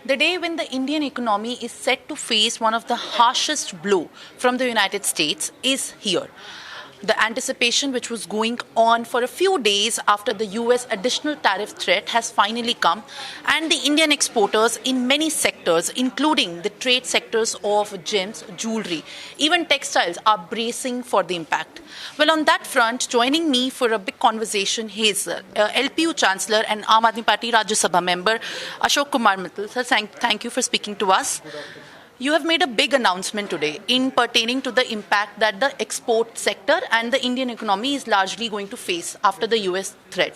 The day when the Indian economy is set to face one of the harshest blow from the United States is here. The anticipation, which was going on for a few days after the US additional tariff threat, has finally come, and the Indian exporters in many sectors, including the trade sectors of gems, jewelry, even textiles, are bracing for the impact. Well, on that front, joining me for a big conversation is LPU Chancellor and Aam Aadmi Party Rajya Sabha member Ashok Kumar Mittal. Sir, thank you for speaking to us. You have made a big announcement today in pertaining to the impact that the export sector and the Indian economy is largely going to face after the US threat.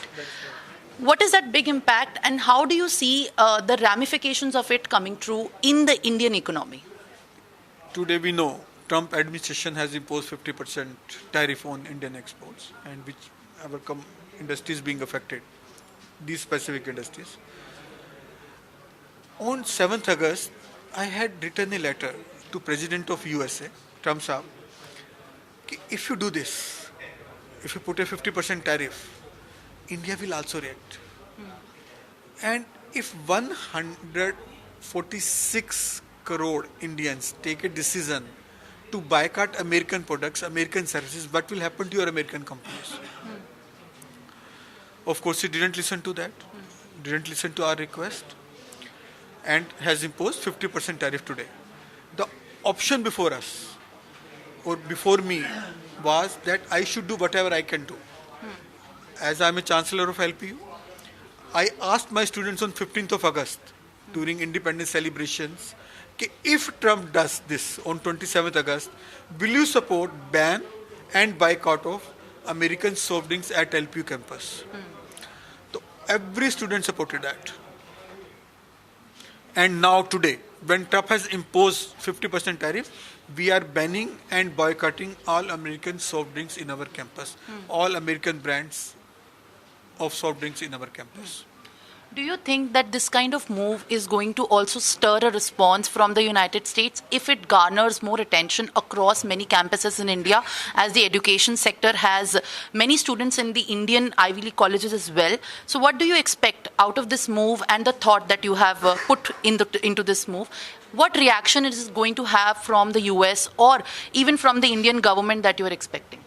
What is that big impact, and how do you see the ramifications of it coming true in the Indian economy? Today we know Trump administration has imposed 50% tariff on Indian exports, and which our industries being affected, these specific industries. On 7th August, I had written a letter to President of USA, Trump Saab, if you do this, if you put a 50% tariff, India will also react. And if 146 crore Indians take a decision to boycott American products, American services, what will happen to your American companies? Of course, he didn't listen to that, didn't listen to our request, and has imposed 50% tariff today. The option before us, or before me, was that I should do whatever I can do. As I am a Chancellor of LPU, I asked my students on 15th of August, during Independence celebrations, if Trump does this on 27th August, will you support ban and boycott of American soft drinks at LPU campus? So every student supported that. And now today, when Trump has imposed 50% tariff, we are banning and boycotting all American soft drinks in our campus, all American brands of soft drinks in our campus. Do you think that this kind of move is going to also stir a response from the United States if it garners more attention across many campuses in India, as the education sector has many students in the Indian Ivy League colleges as well? So what do you expect out of this move and the thought that you have put into this move? What reaction it is going to have from the US or even from the Indian government that you are expecting?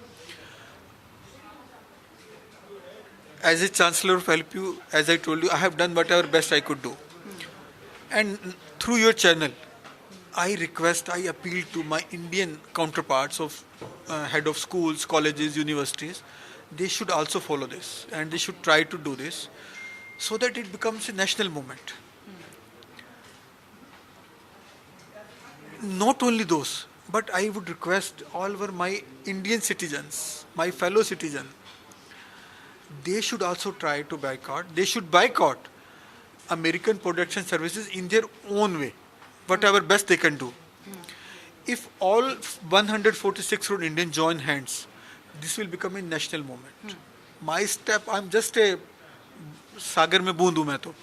As a Chancellor of LPU, as I told you, I have done whatever best I could do. And through your channel, I appeal to my Indian counterparts of head of schools, colleges, universities. They should also follow this, and they should try to do this so that it becomes a national movement. Not only those, but I would request all over my Indian citizens, my fellow citizens, they should also try to boycott. They should boycott American products and services in their own way, whatever best they can do. If all 146 crore Indians join hands, this will become a national movement. My step, I'm just a sagar mein boond hu main to.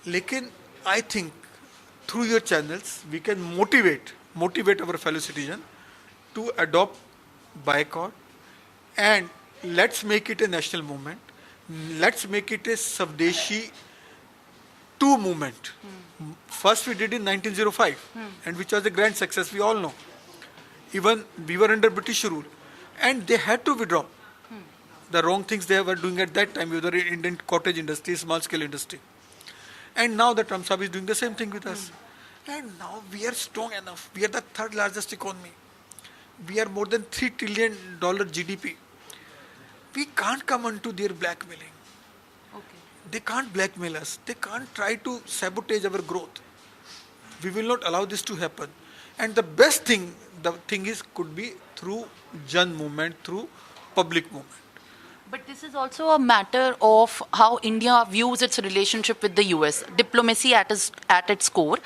Lekin I think through your channels, we can motivate our fellow citizens to adopt boycott, and let's make it a national movement. Let's make it a Savdeshi 2 movement. First we did in 1905, and which was a grand success, we all know. Even we were under British rule, and they had to withdraw the wrong things they were doing at that time with the Indian cottage industry, small scale industry. And now the Trump Sahib is doing the same thing with us. And now we are strong enough. We are the third largest economy. We are more than $3 trillion GDP. We can't come onto their blackmailing. Okay. They can't blackmail us. They can't try to sabotage our growth. We will not allow this to happen. And the best thing, could be through Jan movement, through public movement. But this is also a matter of how India views its relationship with the US, diplomacy at its core.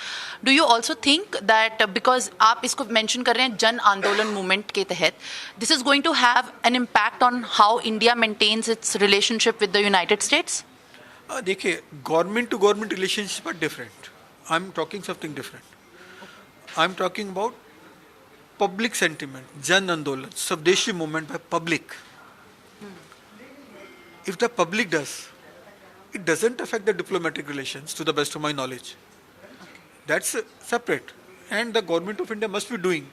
Do you also think that because आप इसको mention कर रहे हैं जन आंदोलन movement के तहत, this is going to have an impact on how India maintains its relationship with the United States? देखिए, government to government relationship are different. I'm talking something different. I'm talking about public sentiment, Jan Andolan, Savdeshi movement by public. If the public does, it doesn't affect the diplomatic relations, to the best of my knowledge. That's separate. And the government of India must be doing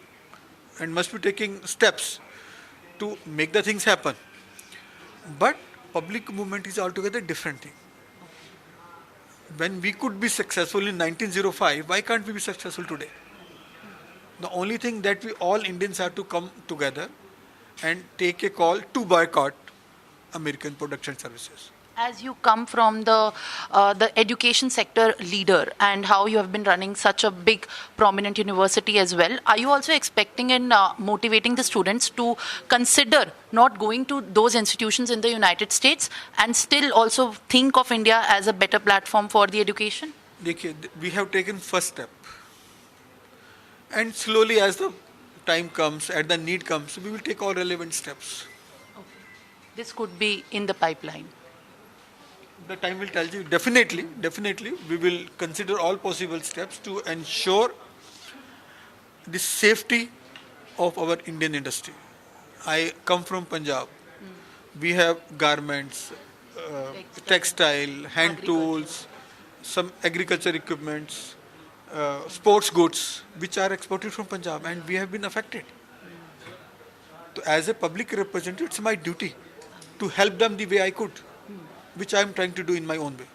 and must be taking steps to make the things happen. But public movement is altogether different thing. When we could be successful in 1905, why can't we be successful today? The only thing that we all Indians have to come together and take a call to boycott American products and services. As you come from the education sector leader and how you have been running such a big prominent university as well, are you also expecting and motivating the students to consider not going to those institutions in the United States and still also think of India as a better platform for the education? देखिए, we have taken first step, and slowly as the time comes, as the need comes, we will take all relevant steps. This could be in the pipeline. The time will tell you. Definitely, we will consider all possible steps to ensure the safety of our Indian industry. I come from Punjab. We have garments, textile, hand tools, some agriculture equipments, sports goods, which are exported from Punjab, and we have been affected. So as a public representative, it's my duty to help them the way I could, which I am trying to do in my own way.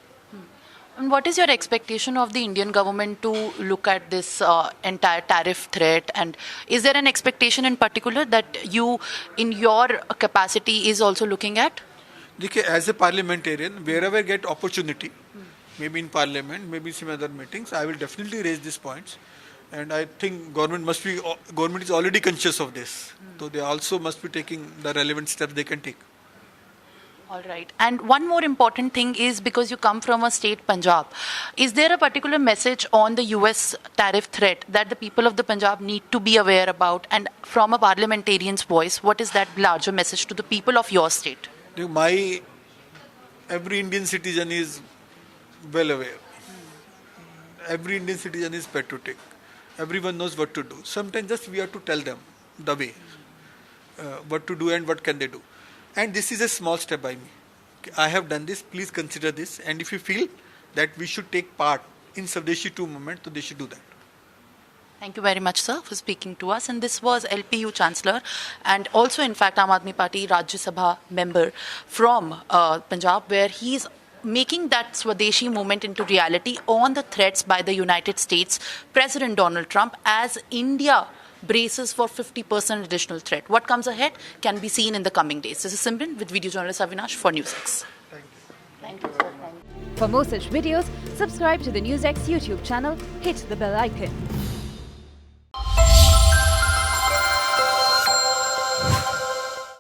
And what is your expectation of the Indian government to look at this entire tariff threat? And is there an expectation in particular that you, in your capacity, is also looking at? देखिए, as a parliamentarian, wherever I get opportunity, maybe in parliament, maybe some other meetings, I will definitely raise these points. And I think government is already conscious of this. So they also must be taking the relevant steps they can take. All right. And one more important thing is, because you come from a state, Punjab, is there a particular message on the US tariff threat that the people of the Punjab need to be aware about? And from a parliamentarian's voice, what is that larger message to the people of your state? Every Indian citizen is well aware. Every Indian citizen is patriotic. Everyone knows what to do. Sometimes just we have to tell them the way, what to do and what can they do. And this is a small step by me. I have done this, please consider this. And if you feel that we should take part in Swadeshi 2 movement, so they should do that. Thank you very much, sir, for speaking to us. And this was LPU Chancellor and also, in fact, Aam Aadmi Party Rajya Sabha member from Punjab, where he's making that Swadeshi movement into reality on the threats by the United States President Donald Trump as India braces for 50% additional threat. What comes ahead can be seen in the coming days. This is Simran with video journalist Avinash for NewsX. Thank you. Thank you, sir. Thank you. For more such videos, subscribe to the NewsX YouTube channel, hit the bell icon.